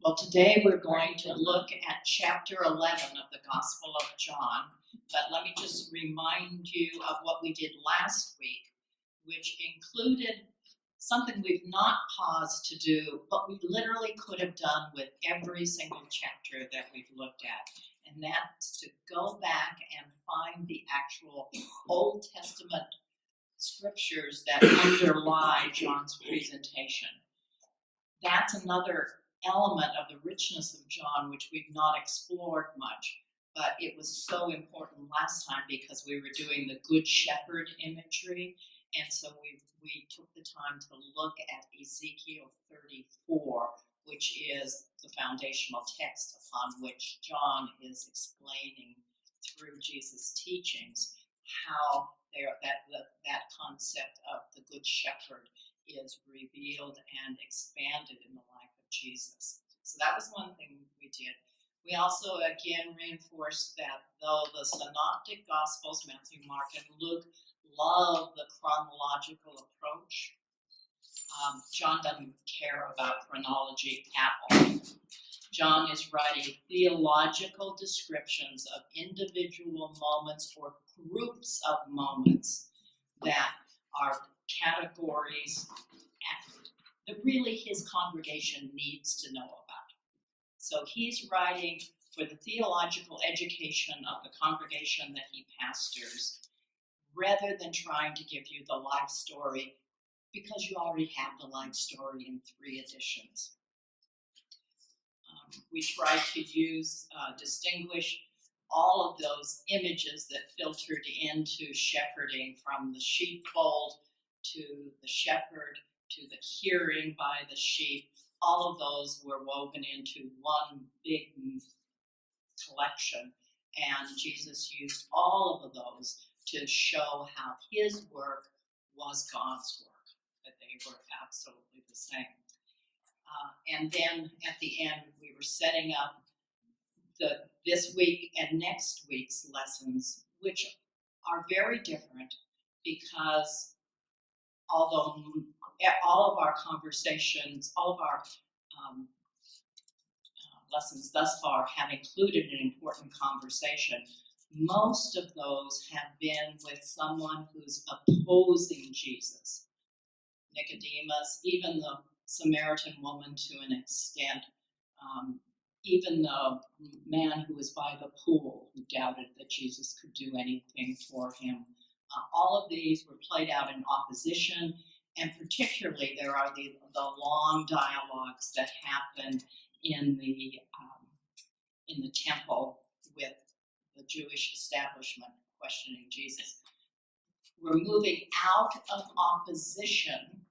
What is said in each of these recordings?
Well, today we're going to look at chapter 11 of the Gospel of John, but let me just remind you of what we did last week, which included something we've not paused to do, but we literally could have done with every single chapter that we've looked at, and that's to go back and find the actual Old Testament scriptures that underlie John's presentation. That's another element of the richness of John, which we've not explored much, but it was so important last time because we were doing the Good Shepherd imagery, and so we took the time to look at Ezekiel 34, which is the foundational text upon which John is explaining through Jesus' teachings how that concept of the Good Shepherd is revealed and expanded in the life of Jesus. So that was one thing we did. We also again reinforced that though the synoptic gospels, Matthew, Mark, and Luke, love the chronological approach, John doesn't care about chronology at all. John is writing theological descriptions of individual moments or groups of moments that are categories that really his congregation needs to know about. So he's writing for the theological education of the congregation that he pastors, rather than trying to give you the life story, because you already have the life story in 3 editions. We try to distinguish all of those images that filtered into shepherding, from the sheepfold to the shepherd to the hearing by the sheep. All of those were woven into one big collection, and Jesus used all of those to show how his work was God's work, that they were absolutely the same. And then at the end, we were setting up this week and next week's lessons, which are very different because although all of our conversations, all of our lessons thus far have included an important conversation, most of those have been with someone who's opposing Jesus. Nicodemus, even the Samaritan woman to an extent, even the man who was by the pool who doubted that Jesus could do anything for him. All of these were played out in opposition, and particularly there are the long dialogues that happen in the temple with the Jewish establishment questioning Jesus. We're moving out of opposition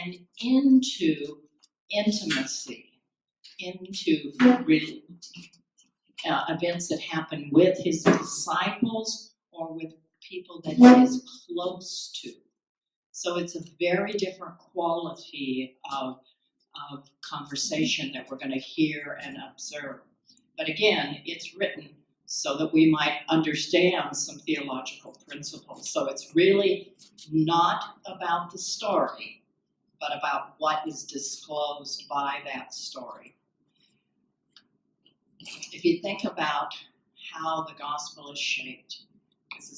and into intimacy, into events that happen with his disciples or with people that he is close to. So it's a very different quality of conversation that we're going to hear and observe. But again, it's written so that we might understand some theological principles. So it's really not about the story, but about what is disclosed by that story. If you think about how the gospel is shaped, this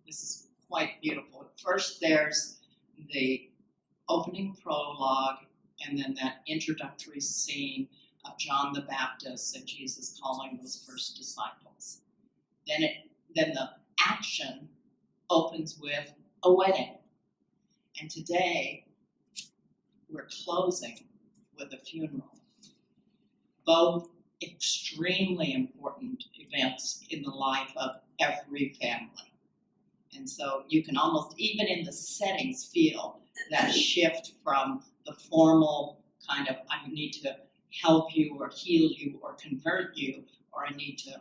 is quite beautiful. First, there's the opening prologue, and then that introductory scene of John the Baptist and Jesus calling those first disciples. Then the action opens with a wedding. And today, we're closing with a funeral. Both extremely important events in the life of every family. And so you can almost, even in the settings, feel that shift from the formal kind of, I need to help you or heal you or convert you, or I need to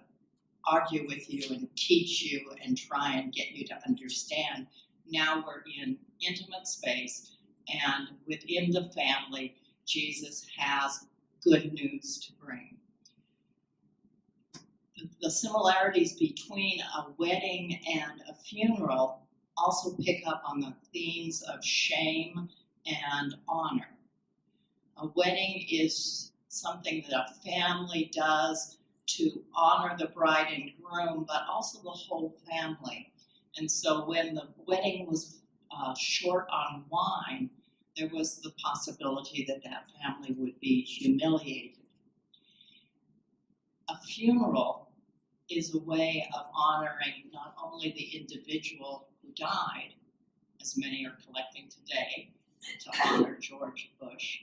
argue with you and teach you and try and get you to understand. Now we're in intimate space, and within the family, Jesus has good news to bring. The similarities between a wedding and a funeral also pick up on the themes of shame and honor. A wedding is something that a family does to honor the bride and groom, but also the whole family. And so when the wedding was short on wine, there was the possibility that that family would be humiliated. A funeral is a way of honoring not only the individual who died, as many are collecting today to honor George Bush.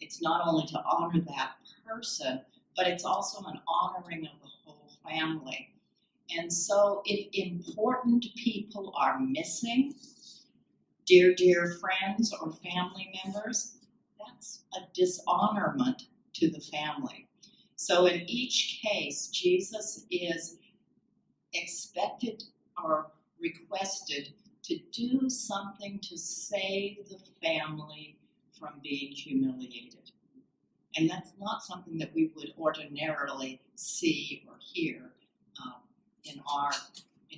It's not only to honor that person, but it's also an honoring of the whole family. And so if important people are missing, dear friends or family members, that's a dishonorment to the family. So in each case, Jesus is expected or requested to do something to save the family from being humiliated. And that's not something that we would ordinarily see or hear in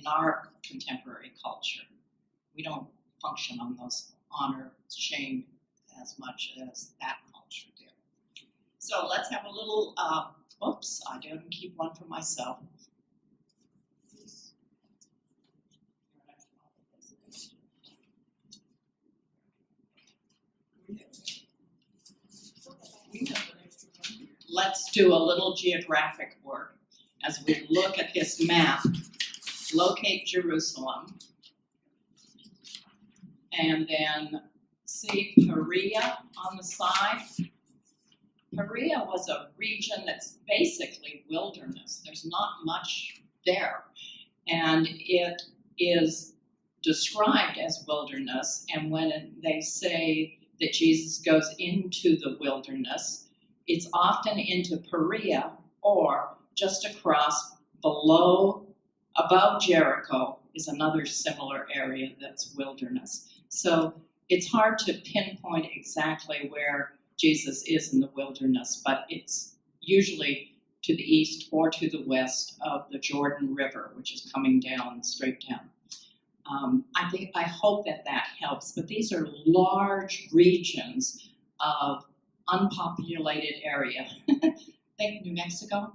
our contemporary culture. We don't function on those honor, shame as much as that culture did. So let's have a little, oops, I didn't keep one for myself. Let's do a little geographic work as we look at this map. Locate Jerusalem, and then see Perea on the side. Perea was a region that's basically wilderness. There's not much there, and it is described as wilderness, and when they say that Jesus goes into the wilderness, it's often into Perea or just across above Jericho is another similar area that's wilderness. So it's hard to pinpoint exactly where Jesus is in the wilderness, but it's usually to the east or to the west of the Jordan River, which is coming down, straight down. I hope that helps, but these are large regions of unpopulated area. Think New Mexico,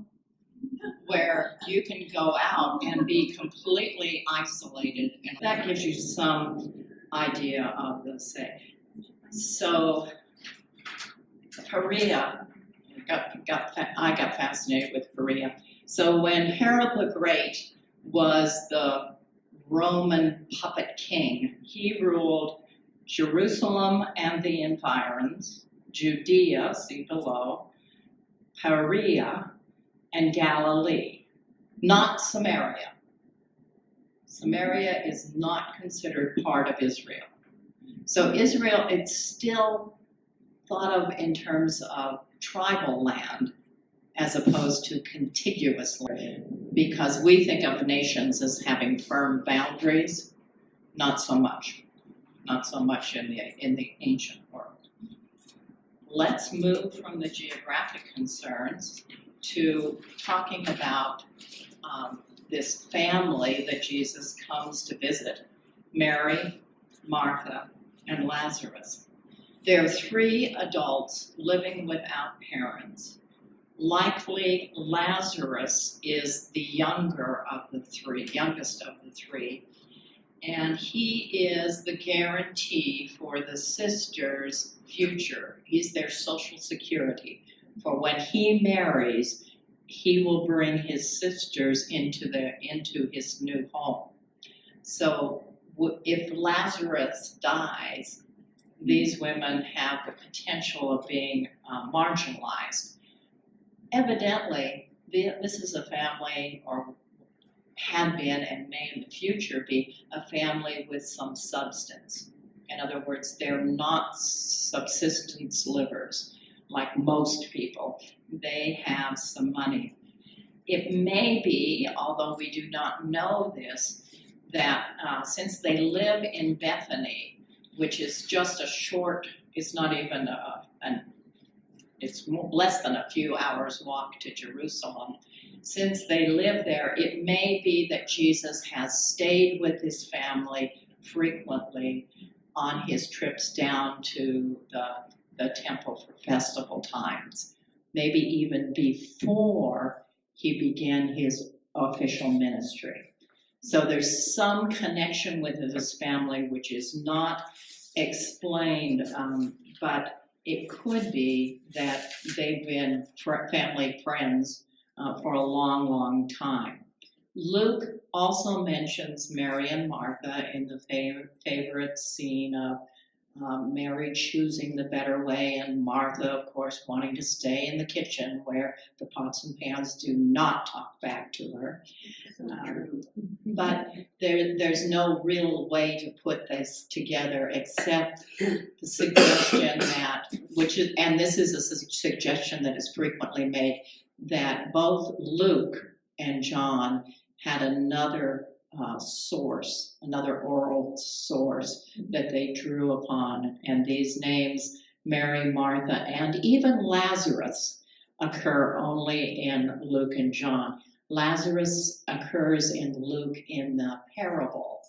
where you can go out and be completely isolated, and that gives you some idea of the say. So Perea, I got fascinated with Perea. So when Herod the Great was the Roman puppet king, he ruled Jerusalem and the environs, Judea, see below, Perea, and Galilee, not Samaria. Samaria is not considered part of Israel. So Israel, it's still thought of in terms of tribal land as opposed to contiguous land, because we think of nations as having firm boundaries. Not so much in the ancient world. Let's move from the geographic concerns to talking about this family that Jesus comes to visit, Mary, Martha, and Lazarus. There are 3 adults living without parents. Likely Lazarus is the youngest of the 3, and he is the guarantee for the sisters' future. He's their social security. For when he marries, he will bring his sisters into his new home. So if Lazarus dies, these women have the potential of being marginalized. Evidently, this is a family, or had been and may in the future be, a family with some substance. In other words, they're not subsistence livers like most people. They have some money. It may be, although we do not know this, that since they live in Bethany, which is just a short, it's not even it's less than a few hours walk to Jerusalem. Since they live there, it may be that Jesus has stayed with his family frequently on his trips down to the the temple for festival times, maybe even before he began his official ministry. So there's some connection with his family which is not explained, but it could be that they've been family friends for a long, long time. Luke also mentions Mary and Martha in the favorite scene of Mary choosing the better way and Martha, of course, wanting to stay in the kitchen where the pots and pans do not talk back to her. But there's no real way to put this together except the suggestion that, and this is a suggestion that is frequently made, that both Luke and John had another source, another oral source that they drew upon. And these names, Mary, Martha, and even Lazarus, occur only in Luke and John. Lazarus occurs in Luke in the parable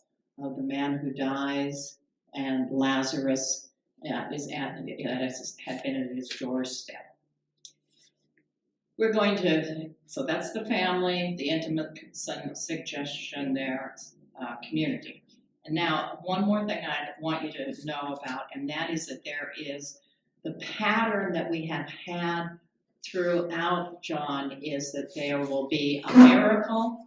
of the man who dies, and Lazarus had been at his doorstep. We're going to, so that's the family, the intimate suggestion there, community. And now, one more thing I want you to know about, and that is that there is the pattern that we have had throughout John is that there will be a miracle,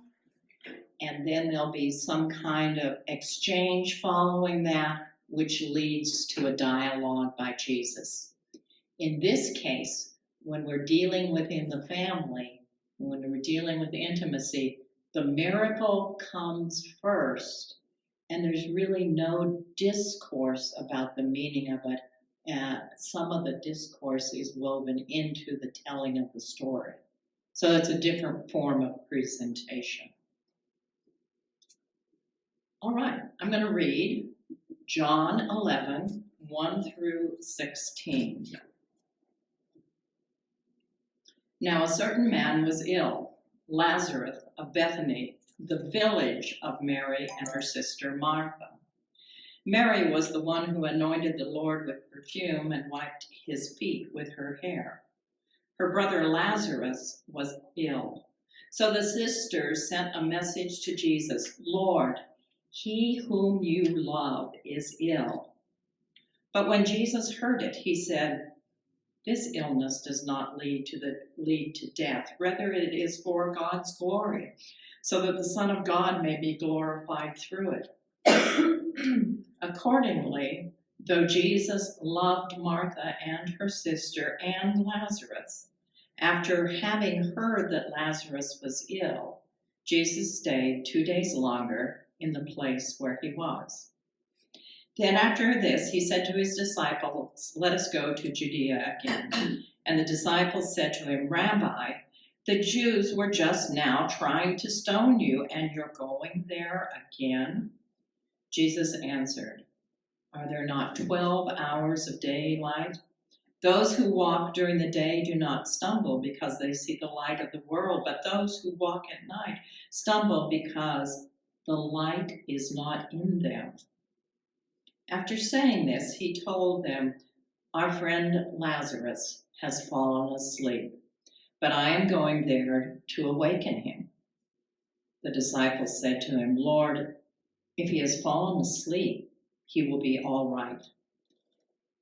and then there'll be some kind of exchange following that, which leads to a dialogue by Jesus. In this case, when we're dealing within the family, when we're dealing with intimacy, the miracle comes first, and there's really no discourse about the meaning of it. Some of the discourse is woven into the telling of the story. So it's a different form of presentation. All right, I'm going to read John 11, 1 through 16. Now a certain man was ill, Lazarus of Bethany, the village of Mary and her sister Martha. Mary was the one who anointed the Lord with perfume and wiped his feet with her hair. Her brother Lazarus was ill. So the sisters sent a message to Jesus, "Lord, he whom you love is ill." But when Jesus heard it, he said, "This illness does not lead to death. Rather, it is for God's glory, so that the Son of God may be glorified through it." Accordingly, though Jesus loved Martha and her sister and Lazarus, after having heard that Lazarus was ill, Jesus stayed 2 days longer in the place where he was. Then after this, he said to his disciples, "Let us go to Judea again." And the disciples said to him, "Rabbi, the Jews were just now trying to stone you, and you're going there again?" Jesus answered, "Are there not 12 hours of daylight? Those who walk during the day do not stumble because they see the light of the world, but those who walk at night stumble because the light is not in them." After saying this, he told them, "Our friend Lazarus has fallen asleep, but I am going there to awaken him." The disciples said to him, "Lord, if he has fallen asleep, he will be all right."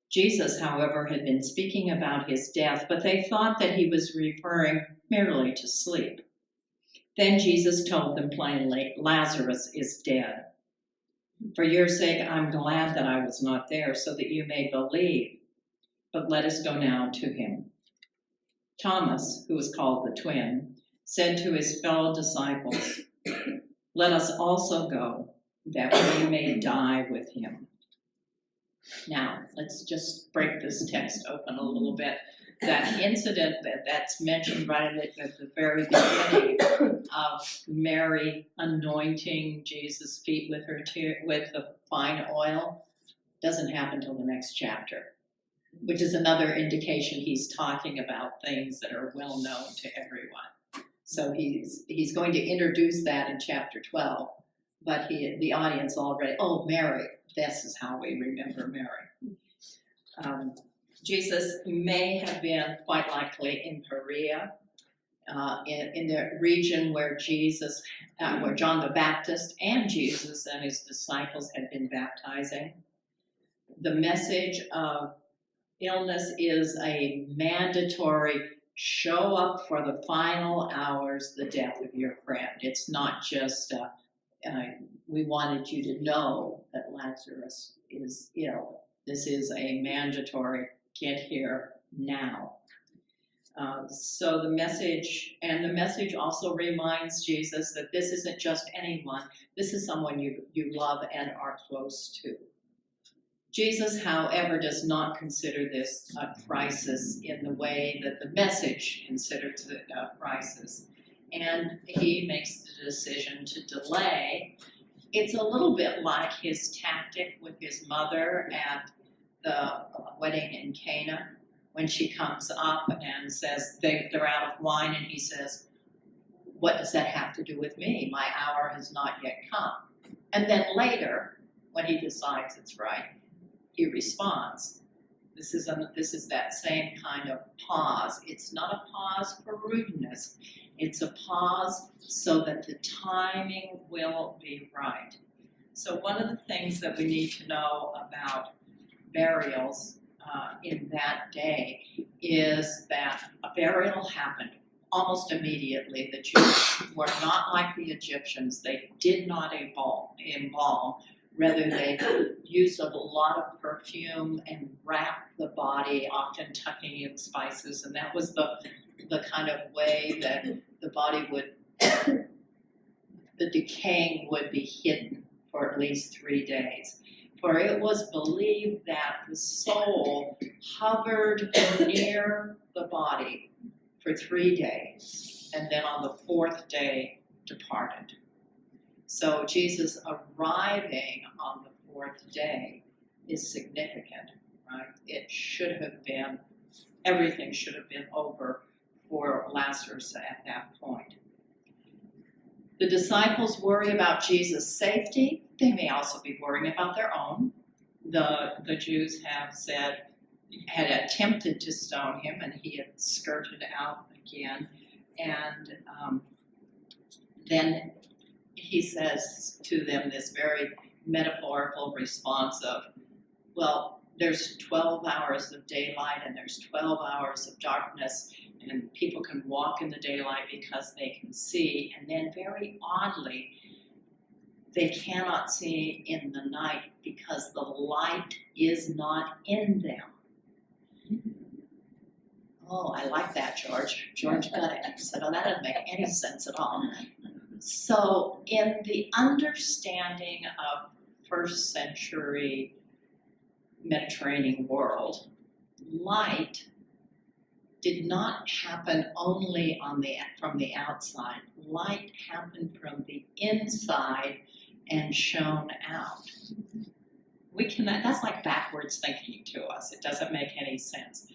Jesus, however, had been speaking about his death, but they thought that he was referring merely to sleep. Then Jesus told them plainly, "Lazarus is dead. For your sake, I'm glad that I was not there, so that you may believe. But let us go now to him." Thomas, who was called the twin, said to his fellow disciples, "Let us also go, that we may die with him." Now, let's just break this text open a little bit. That incident that's mentioned right at the very beginning of Mary anointing Jesus' feet with the fine oil doesn't happen until the next chapter, which is another indication he's talking about things that are well known to everyone. So he's going to introduce that in chapter 12, but the audience already, "Oh, Mary, this is how we remember Mary." Jesus may have been quite likely in Perea, in the region where where John the Baptist and Jesus and his disciples had been baptizing. The message of illness is a mandatory show up for the final hours, the death of your friend. It's not just we wanted you to know that Lazarus is ill. This is a mandatory get here now. So the message also reminds Jesus that this isn't just anyone, this is someone you love and are close to. Jesus, however, does not consider this a crisis in the way that the message considers it a crisis. And he makes the decision to delay. It's a little bit like his tactic with his mother at the wedding in Cana, when she comes up and says they're out of wine, and he says, "What does that have to do with me? My hour has not yet come." And then later, when he decides it's right, he responds. This is that same kind of pause. It's not a pause for rudeness. It's a pause so that the timing will be right. So one of the things that we need to know about burials in that day is that a burial happened almost immediately. The Jews were not like the Egyptians. They did not embalm. Rather, they used a lot of perfume and wrapped the body, often tucking in spices, and that was the kind of way that the body the decaying would be hidden for at least 3 days. For it was believed that the soul hovered near the body for 3 days, and then on the 4th day departed. So Jesus arriving on the 4th day is significant, right? Everything should have been over for Lazarus at that point. The disciples worry about Jesus' safety. They may also be worrying about their own. The Jews had attempted to stone him, and he had skirted out again. And then he says to them this very metaphorical response of, well, there's 12 hours of daylight and there's 12 hours of darkness, and people can walk in the daylight because they can see, and then very oddly, they cannot see in the night because the light is not in them. Oh, I like that, George. George got it. He said, oh, that doesn't make any sense at all. So in the understanding of first century Mediterranean world, light did not happen only from the outside. Light happened from the inside and shone out. That's like backwards thinking to us. It doesn't make any sense.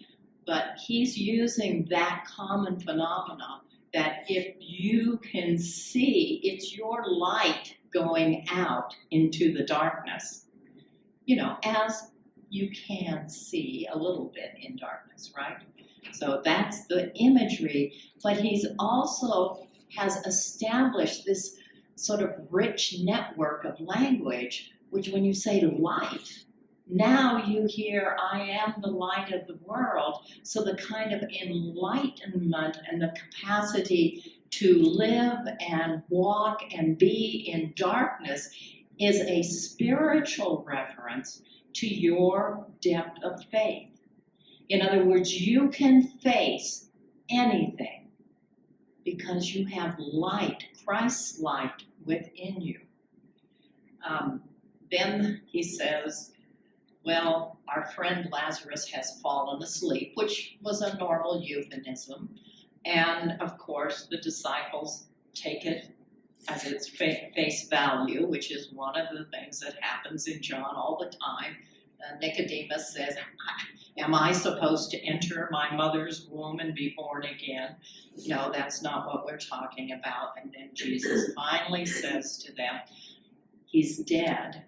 But he's using that common phenomenon that if you can see, it's your light going out into the darkness. As you can see a little bit in darkness, right? So that's the imagery, but he's also has established this sort of rich network of language, which when you say light, now you hear, I am the light of the world. So the kind of enlightenment and the capacity to live and walk and be in darkness is a spiritual reference to your depth of faith. In other words, you can face anything because you have light, Christ's light within you. Then he says, well, our friend Lazarus has fallen asleep, which was a normal euphemism. And of course, the disciples take it as its face value, which is one of the things that happens in John all the time. Nicodemus says, am I supposed to enter my mother's womb and be born again? No, that's not what we're talking about. And then Jesus finally says to them, he's dead,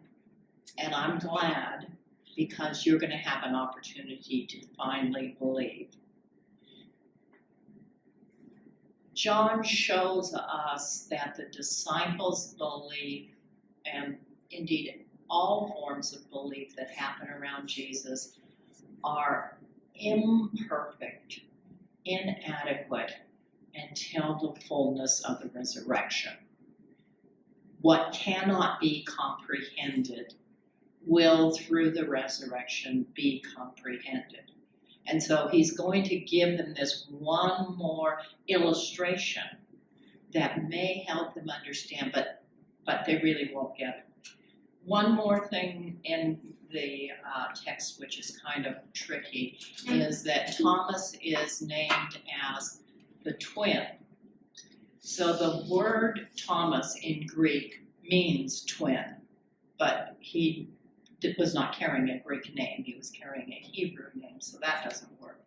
and I'm glad because you're going to have an opportunity to finally believe. John shows us that the disciples' belief, and indeed all forms of belief that happen around Jesus, are imperfect, inadequate, until the fullness of the resurrection. What cannot be comprehended will, through the resurrection, be comprehended. And so he's going to give them this one more illustration that may help them understand, but they really won't get it. One more thing in the text, which is kind of tricky, is that Thomas is named as the twin. So the word Thomas in Greek means twin, but he was not carrying a Greek name, he was carrying a Hebrew name, so that doesn't work.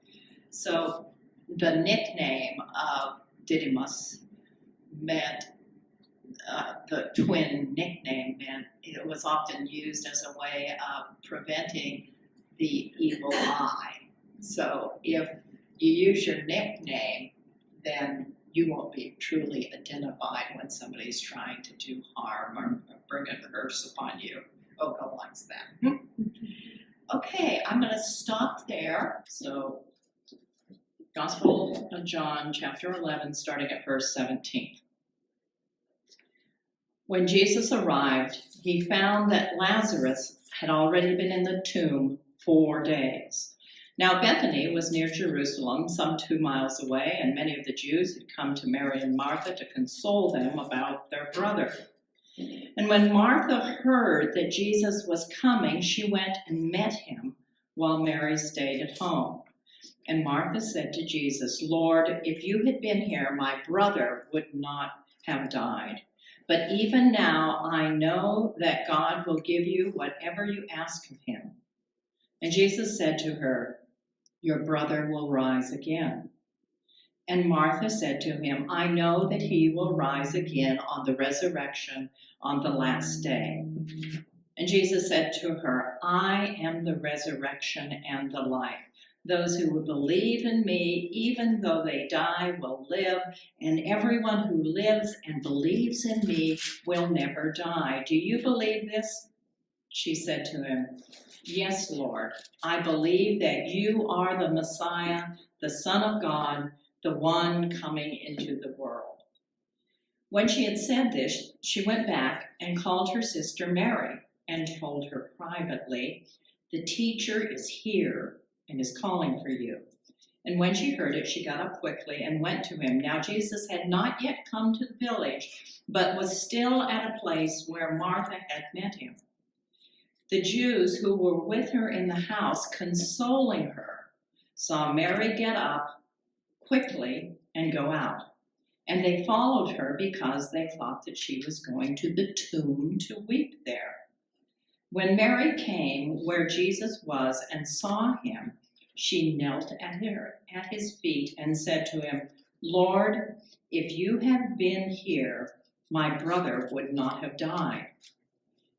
So the nickname of Didymus meant, the twin nickname meant, it was often used as a way of preventing the evil eye. So if you use your nickname, then you won't be truly identified when somebody's trying to do harm or bring a curse upon you. Oh, God likes that. Okay, I'm going to stop there. So, Gospel of John, chapter 11, starting at verse 17. When Jesus arrived, he found that Lazarus had already been in the tomb 4 days. Now Bethany was near Jerusalem, some 2 miles away, and many of the Jews had come to Mary and Martha to console them about their brother. And when Martha heard that Jesus was coming, she went and met him, while Mary stayed at home. And Martha said to Jesus, "Lord, if you had been here, my brother would not have died. But even now I know that God will give you whatever you ask of him." And Jesus said to her, "Your brother will rise again." And Martha said to him, "I know that he will rise again on the resurrection on the last day." And Jesus said to her, "I am the resurrection and the life. Those who will believe in me, even though they die, will live, and everyone who lives and believes in me will never die. Do you believe this?" She said to him, "Yes, Lord, I believe that you are the Messiah, the Son of God, the one coming into the world." When she had said this, she went back and called her sister Mary and told her privately, "The teacher is here and is calling for you." And when she heard it, she got up quickly and went to him. Now Jesus had not yet come to the village, but was still at a place where Martha had met him. The Jews who were with her in the house, consoling her, saw Mary get up quickly and go out. And they followed her because they thought that she was going to the tomb to weep there. When Mary came where Jesus was and saw him, she knelt at his feet and said to him, "Lord, if you had been here, my brother would not have died."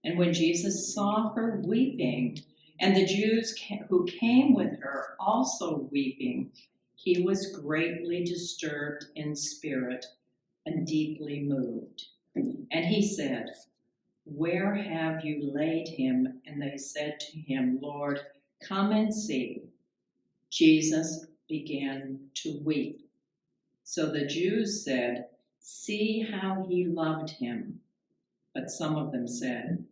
And when Jesus saw her weeping, and the Jews who came with her also weeping, he was greatly disturbed in spirit and deeply moved. And he said, "Where have you laid him?" And they said to him, "Lord, come and see." Jesus began to weep. So the Jews said, "See how he loved him." But some of them said,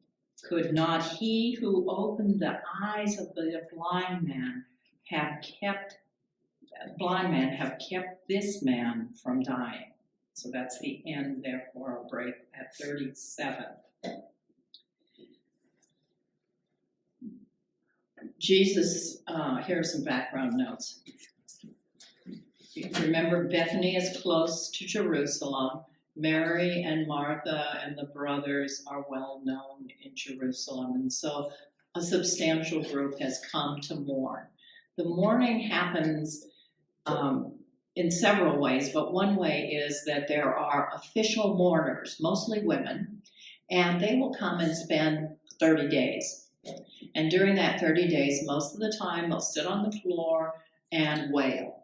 "Could not he who opened the eyes of the blind man have kept this man from dying?" So that's the end, therefore I'll break at 37. Jesus, here are some background notes. You remember, Bethany is close to Jerusalem. Mary and Martha and the brothers are well known in Jerusalem, and so a substantial group has come to mourn. The mourning happens in several ways, but one way is that there are official mourners, mostly women, and they will come and spend 30 days And during that 30 days, most of the time, they'll sit on the floor and wail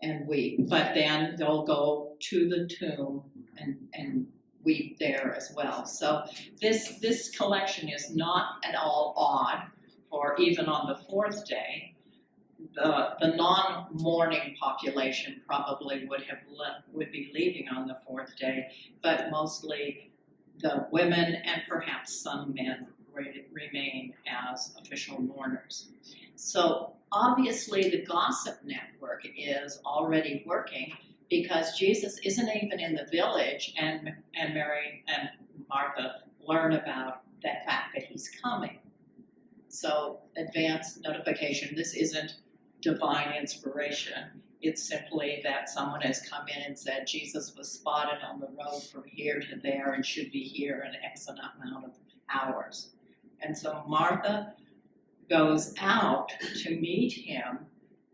and weep. But then they'll go to the tomb and weep there as well. So this collection is not at all odd, or even on the fourth day. The non-mourning population probably would be leaving on the fourth day, but mostly the women and perhaps some men remain as official mourners. So obviously the gossip network is already working, because Jesus isn't even in the village, and Mary and Martha learn about the fact that he's coming. So advance notification. This isn't divine inspiration. It's simply that someone has come in and said Jesus was spotted on the road from here to there and should be here in X amount of hours. And so Martha goes out to meet him,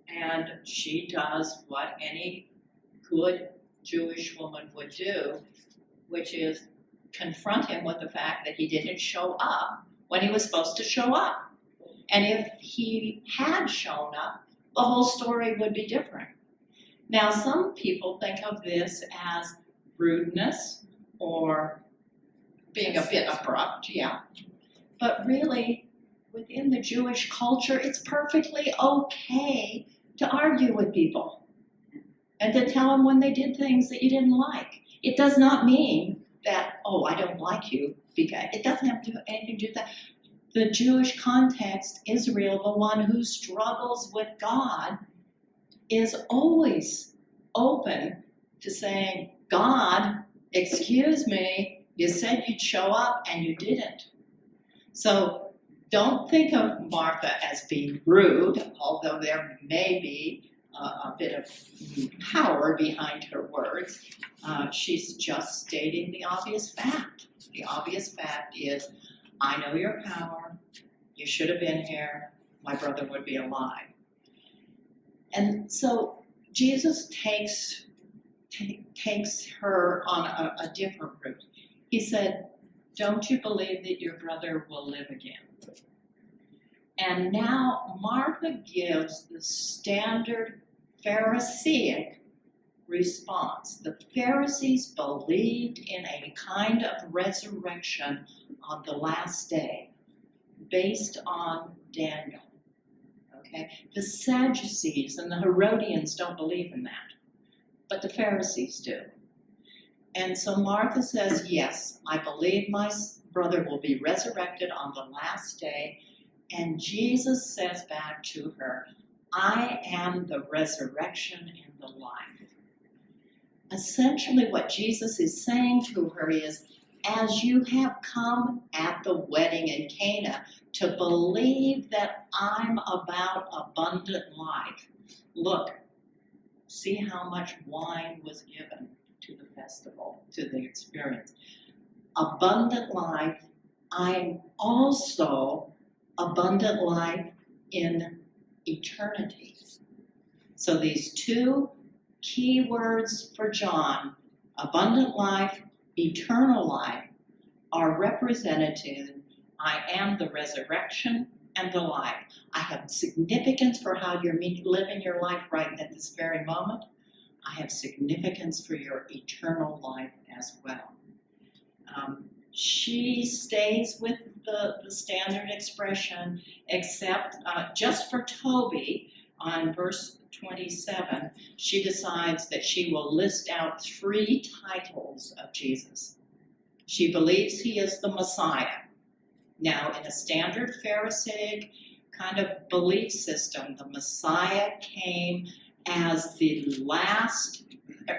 and she does what any good Jewish woman would do, which is confront him with the fact that he didn't show up when he was supposed to show up. And if he had shown up, the whole story would be different. Now, some people think of this as rudeness or being a bit abrupt, yeah. But really, within the Jewish culture, it's perfectly okay to argue with people and to tell them when they did things that you didn't like. It does not mean that, oh, I don't like you, because it doesn't have to do anything to do with that. The Jewish context, Israel, the one who struggles with God, is always open to saying, God, excuse me, you said you'd show up and you didn't. So don't think of Martha as being rude, although there may be a bit of power behind her words. She's just stating the obvious fact. The obvious fact is, I know your power, you should have been here, my brother would be alive. And so Jesus takes her on a different route. He said, don't you believe that your brother will live again? And now Martha gives the standard Pharisaic response. The Pharisees believed in a kind of resurrection on the last day, based on Daniel. Okay? The Sadducees and the Herodians don't believe in that, but the Pharisees do. And so Martha says, yes, I believe my brother will be resurrected on the last day. And Jesus says back to her, I am the resurrection and the life. Essentially what Jesus is saying to her is, as you have come at the wedding in Cana to believe that I'm about abundant life, look, see how much wine was given to the festival, to the experience. Abundant life, I'm also abundant life in eternity. So these two key words for John, abundant life, eternal life, are representative. I am the resurrection and the life. I have significance for how you're living your life right at this very moment. I have significance for your eternal life as well. She stays with the standard expression, except just for Toby, on verse 27, she decides that she will list out 3 titles of Jesus. She believes he is the Messiah. Now, in a standard Pharisaic kind of belief system, the Messiah came as the last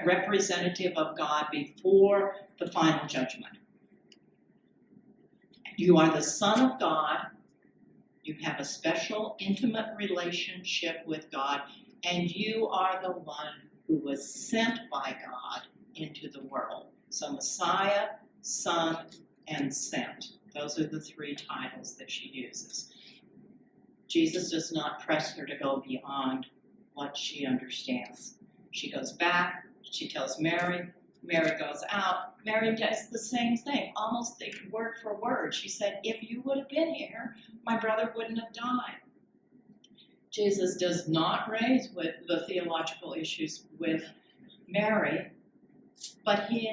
representative of God before the final judgment. You are the Son of God. You have a special, intimate relationship with God, and you are the one who was sent by God into the world. So Messiah, Son, and Sent. Those are the 3 titles that she uses. Jesus does not press her to go beyond what she understands. She goes back, she tells Mary, Mary goes out, Mary does the same thing, almost the word for word. She said, if you would have been here, my brother wouldn't have died. Jesus does not raise with the theological issues with Mary, but he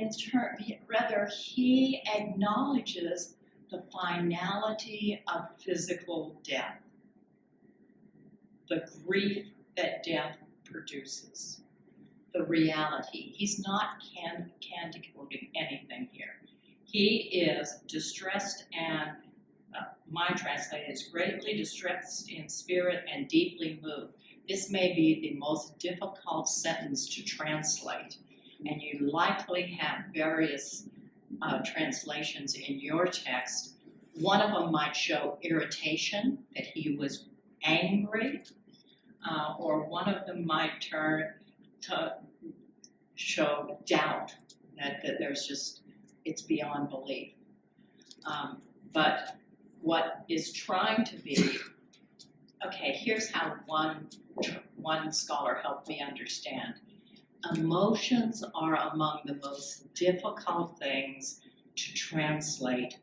acknowledges the finality of physical death, the grief that death produces, the reality. He's not candy-coating anything here. He is distressed and, my translation is greatly distressed in spirit and deeply moved. This may be the most difficult sentence to translate, and you likely have various translations in your text. One of them might show irritation, that he was angry, or one of them might turn to show doubt, that there's just, it's beyond belief. But what is trying to be, okay, here's how one scholar helped me understand. Emotions are among the most difficult things to translate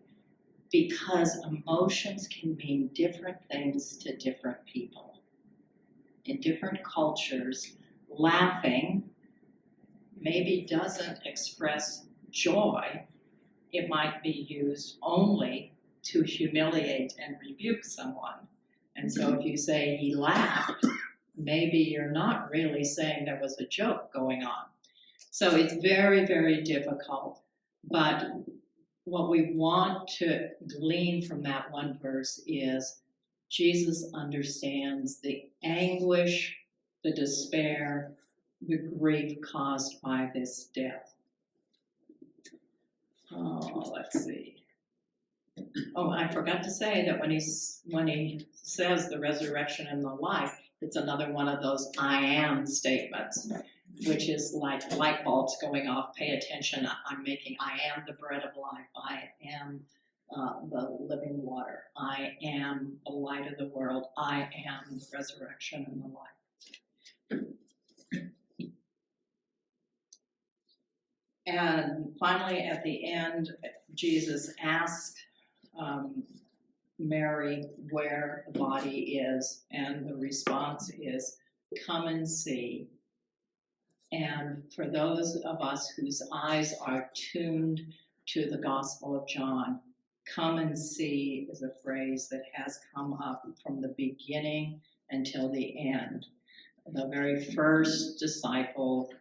because emotions can mean different things to different people. In different cultures, laughing maybe doesn't express joy. It might be used only to humiliate and rebuke someone. And so if you say he laughed, maybe you're not really saying there was a joke going on. So it's very, very difficult. But what we want to glean from that one verse is Jesus understands the anguish, the despair, the grief caused by this death. Oh, let's see. Oh, I forgot to say that when he says the resurrection and the life, it's another one of those I am statements, which is like light bulbs going off. Pay attention. I am the bread of life. I am the living water. I am the light of the world. I am the resurrection and the life. And finally, at the end, Jesus asked Mary where the body is, and the response is, come and see. And for those of us whose eyes are tuned to the Gospel of John, come and see is a phrase that has come up from the beginning until the end. The very first disciple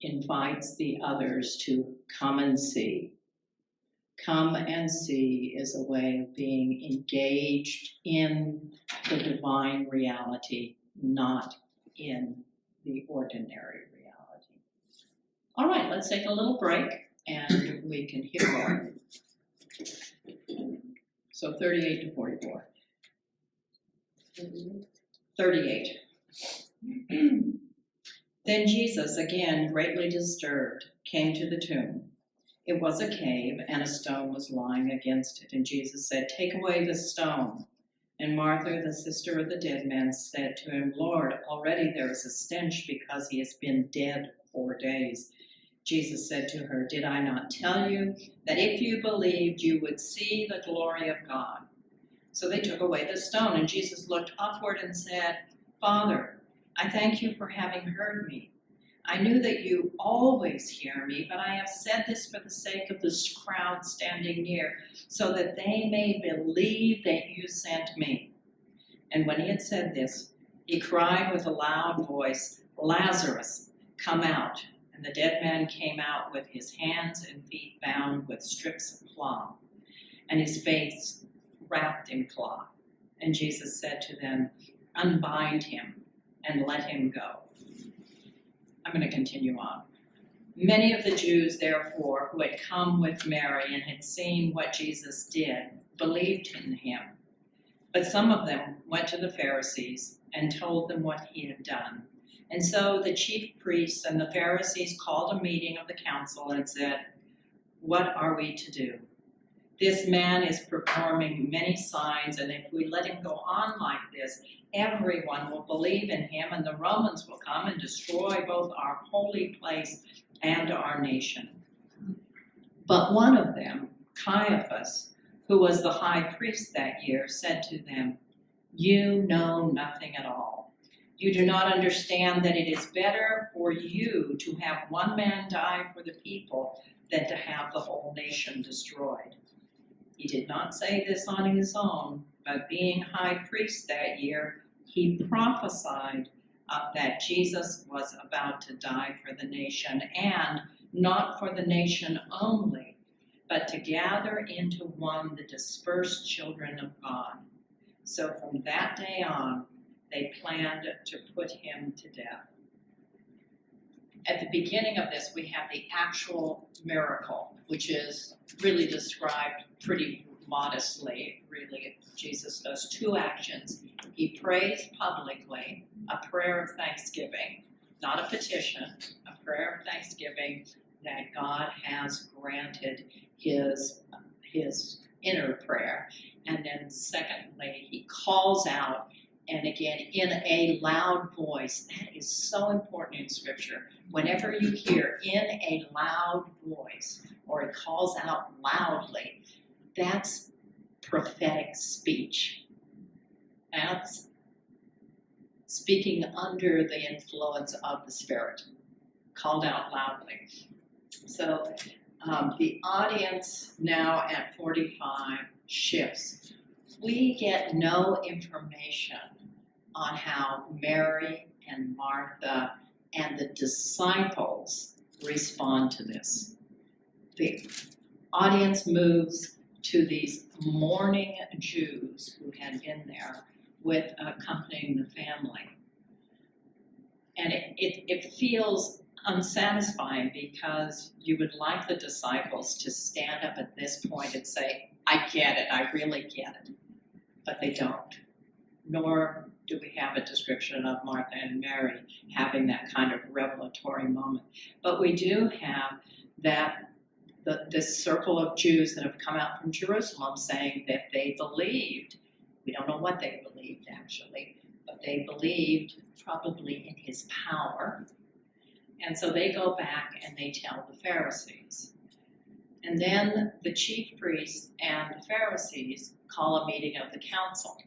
invites the others to come and see. Come and see is a way of being engaged in the divine reality, not in the ordinary reality. All right, let's take a little break and we can hear more. So 38 to 44. 38. Then Jesus, again greatly disturbed, came to the tomb. It was a cave, and a stone was lying against it. And Jesus said, take away the stone. And Martha, the sister of the dead man, said to him, Lord, already there is a stench because he has been dead 4 days. Jesus said to her, did I not tell you that if you believed, you would see the glory of God? So they took away the stone, and Jesus looked upward and said, Father, I thank you for having heard me. I knew that you always hear me, but I have said this for the sake of this crowd standing near, so that they may believe that you sent me. And when he had said this, he cried with a loud voice, Lazarus, come out. And the dead man came out with his hands and feet bound with strips of cloth, and his face wrapped in cloth. And Jesus said to them, unbind him and let him go. I'm going to continue on. Many of the Jews, therefore, who had come with Mary and had seen what Jesus did, believed in him. But some of them went to the Pharisees and told them what he had done. And so the chief priests and the Pharisees called a meeting of the council and said, what are we to do? This man is performing many signs, and if we let him go on like this, everyone will believe in him, and the Romans will come and destroy both our holy place and our nation. But one of them, Caiaphas, who was the high priest that year, said to them, "You know nothing at all. You do not understand that it is better for you to have one man die for the people than to have the whole nation destroyed." He did not say this on his own, but being high priest that year, he prophesied that Jesus was about to die for the nation, and not for the nation only, but to gather into one the dispersed children of God. So from that day on, they planned to put him to death. At the beginning of this, we have the actual miracle, which is really described pretty modestly, really. Jesus does two actions. He prays publicly, a prayer of thanksgiving, not a petition, a prayer of thanksgiving that God has granted his inner prayer. And then secondly, he calls out, and again, in a loud voice. That is so important in Scripture. Whenever you hear in a loud voice, or it calls out loudly, that's prophetic speech. That's speaking under the influence of the Spirit, called out loudly. So the audience now at 45 shifts. We get no information on how Mary and Martha and the disciples respond to this. The audience moves to these mourning Jews who had been there with accompanying the family. And it feels unsatisfying because you would like the disciples to stand up at this point and say, "I get it, I really get it." But they don't. Nor do we have a description of Martha and Mary having that kind of revelatory moment. But we do have that this circle of Jews that have come out from Jerusalem saying that they believed. We don't know what they believed actually, but they believed probably in his power. And so they go back and they tell the Pharisees. And then the chief priests and the Pharisees call a meeting of the council.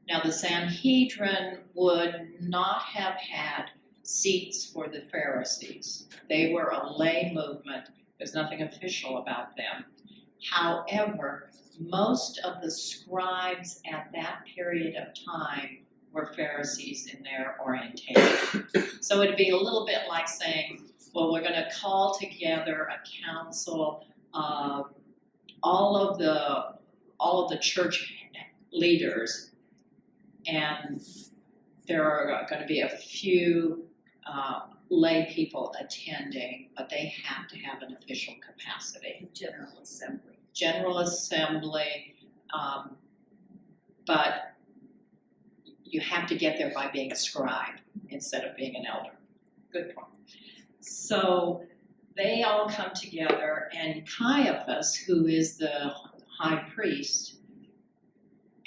Now the Sanhedrin would not have had seats for the Pharisees. They were a lay movement. There's nothing official about them. However, most of the scribes at that period of time were Pharisees in their orientation. So it'd be a little bit like saying, well, we're going to call together a council of all of the church leaders, and there are going to be a few lay people attending, but they have to have an official capacity. General Assembly, but you have to get there by being a scribe instead of being an elder. Good point. So they all come together, and Caiaphas, who is the high priest,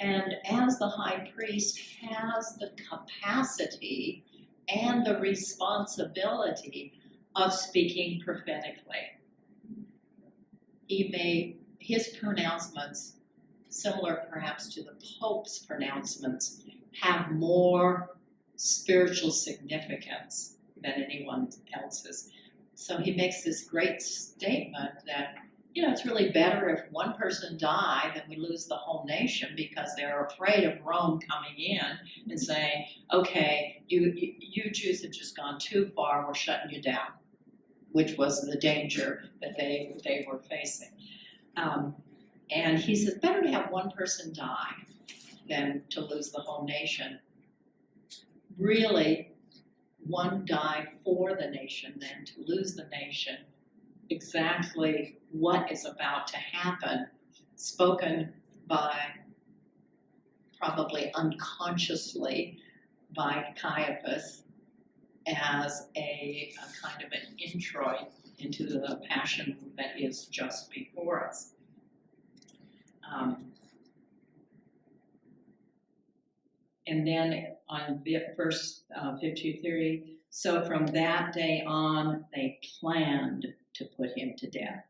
and as the high priest has the capacity and the responsibility of speaking prophetically. His pronouncements, similar perhaps to the Pope's pronouncements, have more spiritual significance than anyone else's. So he makes this great statement that, it's really better if one person died than we lose the whole nation, because they're afraid of Rome coming in and saying, okay, you Jews have just gone too far, we're shutting you down, which was the danger that they were facing. And he says, better to have one person die than to lose the whole nation. Really, one died for the nation than to lose the nation. Exactly what is about to happen, spoken by, probably unconsciously, by Caiaphas as a kind of an introit into the passion that is just before us. And then on verse 53, so from that day on, they planned to put him to death.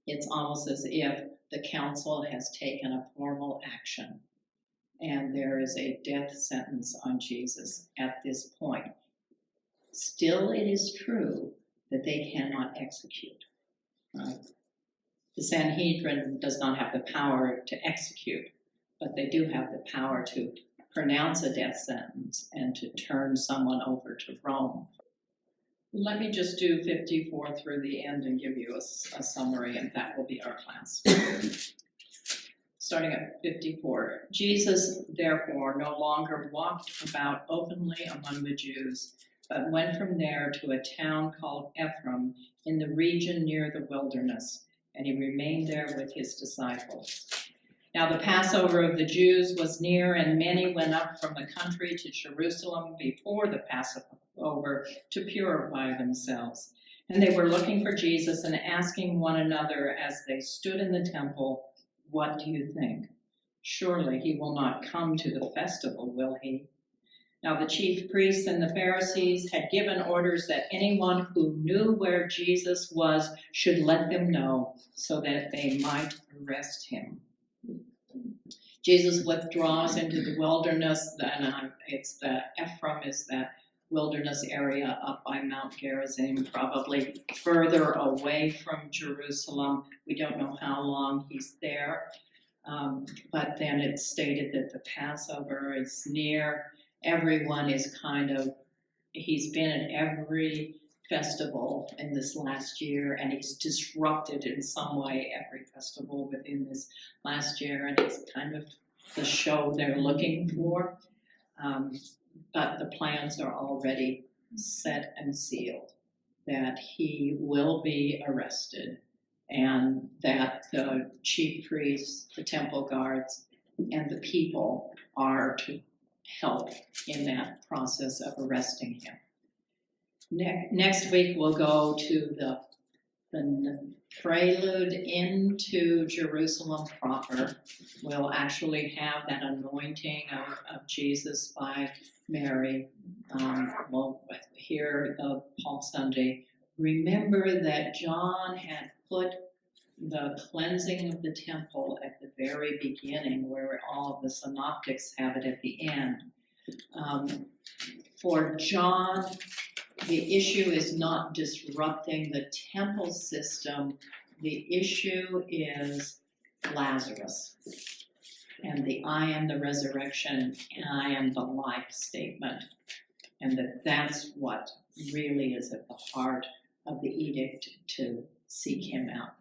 It's almost as if the council has taken a formal action and there is a death sentence on Jesus at this point. Still, it is true that they cannot execute. Right? The Sanhedrin does not have the power to execute, but they do have the power to pronounce a death sentence and to turn someone over to Rome. Let me just do 54 through the end and give you a summary, and that will be our class. Starting at 54. Jesus, therefore, no longer walked about openly among the Jews, but went from there to a town called Ephraim in the region near the wilderness, and he remained there with his disciples. Now the Passover of the Jews was near, and many went up from the country to Jerusalem before the Passover to purify themselves. And they were looking for Jesus and asking one another as they stood in the temple, "What do you think? Surely he will not come to the festival, will he?" Now the chief priests and the Pharisees had given orders that anyone who knew where Jesus was should let them know, so that they might arrest him. Jesus withdraws into the wilderness, and Ephraim is that wilderness area up by Mount Gerizim, probably further away from Jerusalem. We don't know how long he's there, but then it's stated that the Passover is near. Everyone is he's been at every festival in this last year, and he's disrupted in some way every festival within this last year, and it's kind of the show they're looking for. But the plans are already set and sealed that he will be arrested, and that the chief priests, the temple guards, and the people are to help in that process of arresting him. Next week we'll go to the prelude into Jerusalem proper. We'll actually have that anointing of Jesus by Mary. We'll hear the Palm Sunday. Remember that John had put the cleansing of the temple at the very beginning, where all of the synoptics have it at the end. For John, the issue is not disrupting the temple system. The issue is Lazarus and the "I am the resurrection and I am the life" statement, and that's what really is at the heart of the edict to seek him out.